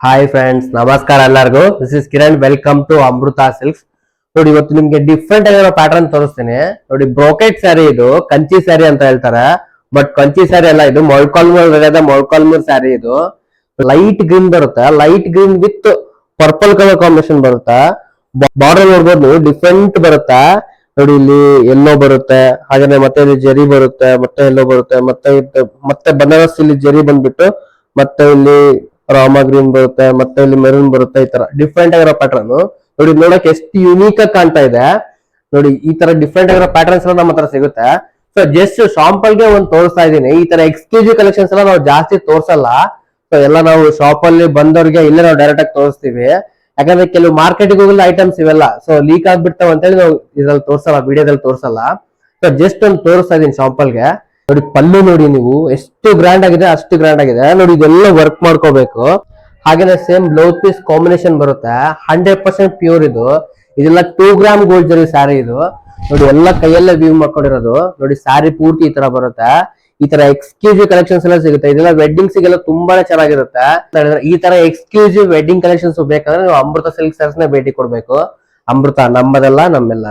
Hi friends, ನಮಸ್ಕಾರ ಎಲ್ಲರಿಗೂ. This is Kiran. Welcome to Amrutha Silks. ನೋಡಿ, ಇವತ್ತು ನಿಮ್ಗೆ ಡಿಫ್ರೆಂಟ್ ಆಗಿರೋ ಪ್ಯಾಟರ್ನ್ ತೋರಿಸ್ತೀನಿ. ನೋಡಿ, ಬ್ರೋಕೆಟ್ ಸ್ಯಾರಿ, ಇದು ಕಂಚಿ ಸ್ಯಾರಿ ಅಂತ ಹೇಳ್ತಾರೆ. ಬಟ್ ಕಂಚಿ ಸ್ಯಾರಿ ಅಲ್ಲ, ಇದು ಮೊಳ್ಕಾಲ್ಮೂರ್ ಸ್ಯಾರಿ. ಇದು ಲೈಟ್ ಗ್ರೀನ್ ಬರುತ್ತೆ, light green with purple colour combination ಬರುತ್ತೆ. ಬಾರ್ಡರ್ ನೋಡ್ಬೋದು, ಡಿಫ್ರೆಂಟ್ ಬರುತ್ತೆ. ನೋಡಿ, ಇಲ್ಲಿ ಎಲ್ಲೋ ಬರುತ್ತೆ, ಹಾಗೆ ಮತ್ತೆ ಇಲ್ಲಿ ಜರಿ ಬರುತ್ತೆ, ಮತ್ತೆ ಎಲ್ಲೋ ಬರುತ್ತೆ, ಮತ್ತೆ ಬನಾರಸ್ ಇಲ್ಲಿ ಜರಿ ಬಂದ್ಬಿಟ್ಟು, ಮತ್ತೆ ಇಲ್ಲಿ ರಾಮ ಗ್ರೀನ್ ಬರುತ್ತೆ, ಮತ್ತೆ ಇಲ್ಲಿ ಮೆರೂನ್ ಬರುತ್ತೆ. ಈ ತರ ಡಿಫ್ರೆಂಟ್ ಆಗಿರೋ ಪ್ಯಾಟರ್ನ್ ನೋಡಿ, ನೋಡಕ್ ಎಷ್ಟು ಯುನೀಕ್ ಆಗಿ ಕಾಣ್ತಾ ಇದೆ. ನೋಡಿ, ಈ ತರ ಡಿಫ್ರೆಂಟ್ ಆಗಿರೋ ಪ್ಯಾಟರ್ನ್ಸ್ ಎಲ್ಲ ನಮ್ಮ ಹತ್ರ ಸಿಗುತ್ತೆ. ಸೊ ಜಸ್ಟ್ ಶಾಂಪಲ್ ಗೆ ಒಂದು ತೋರಿಸ್ತಾ ಇದ್ದೀನಿ. ಈ ತರ ಎಕ್ಸ್ಕ್ಲೂಸಿವ್ ಕಲೆಕ್ಷನ್ಸ್ ಎಲ್ಲ ನಾವು ಜಾಸ್ತಿ ತೋರ್ಸಲ್ಲ. ಸೊ ಎಲ್ಲ ನಾವು ಶಾಪ್ ಅಲ್ಲಿ ಬಂದವ್ರಿಗೆ ಇಲ್ಲೇ ನಾವು ಡೈರೆಕ್ಟ್ ಆಗಿ ತೋರಿಸ್ತೀವಿ. ಯಾಕಂದ್ರೆ ಕೆಲವು ಮಾರ್ಕೆಟಿಗೆ ಹೋಗಲ್ಲ ಐಟಮ್ಸ್ ಇವೆಲ್ಲ, ಸೊ ಲೀಕ್ ಆಗ್ಬಿಡ್ತಾವ ಅಂತ ಹೇಳಿ ನಾವು ಇದ್ರಲ್ಲಿ ತೋರ್ಸಲ್ಲ, ವಿಡಿಯೋದಲ್ಲಿ ತೋರ್ಸಲ್ಲ. ಸೊ ಜಸ್ಟ್ ಒಂದು ತೋರಿಸ್ತಾ ಇದೀನಿ ಶಾಂಪಲ್ ಗೆ. ನೋಡಿ, ಪಲ್ಲು ನೋಡಿ ನೀವು ಎಷ್ಟು ಗ್ರ್ಯಾಂಡ್ ಆಗಿದೆ, ಅಷ್ಟು ಗ್ರ್ಯಾಂಡ್ ಆಗಿದೆ. ನೋಡಿ, ಇದೆಲ್ಲ ವರ್ಕ್ ಮಾಡ್ಕೋಬೇಕು. ಹಾಗೇನೆ ಸೇಮ್ ಬ್ಲೌಸ್ ಪೀಸ್ ಕಾಂಬಿನೇಷನ್ ಬರುತ್ತೆ. 100% ಪ್ಯೂರ್ ಇದು. ಇದೆಲ್ಲ 2 ಗ್ರಾಮ್ ಗೋಲ್ಡ್ ಜರಿ ಸ್ಯಾರಿ ಇದು. ನೋಡಿ, ಎಲ್ಲ ಕೈಯಲ್ಲೇ ವ್ಯೂ ಮಾಡ್ಕೊಂಡಿರೋದು. ನೋಡಿ, ಸ್ಯಾರಿ ಪೂರ್ತಿ ಈ ತರ ಬರುತ್ತೆ. ಈ ತರ ಎಕ್ಸ್ಕ್ಲೂಸಿವ್ ಕಲೆಕ್ಷನ್ಸ್ ಎಲ್ಲ ಸಿಗುತ್ತೆ. ಇದೆಲ್ಲ ವೆಡ್ಡಿಂಗ್ಸ್ ಗೆಲ್ಲ ತುಂಬಾನೇ ಚೆನ್ನಾಗಿರುತ್ತೆ. ಈ ತರ ಎಕ್ಸ್ಕ್ಲೂಸಿವ್ ವೆಡ್ಡಿಂಗ್ ಕಲೆಕ್ಷನ್ಸ್ ಬೇಕಂದ್ರೆ ನೀವು ಅಮೃತ ಸಿಲ್ಕ್ ಸ್ಯಾರೀಸ್ ನ ಭೇಟಿ ಕೊಡ್ಬೇಕು. ಅಮೃತ ನಮ್ಮದೆಲ್ಲ, ನಮ್ಮೆಲ್ಲ.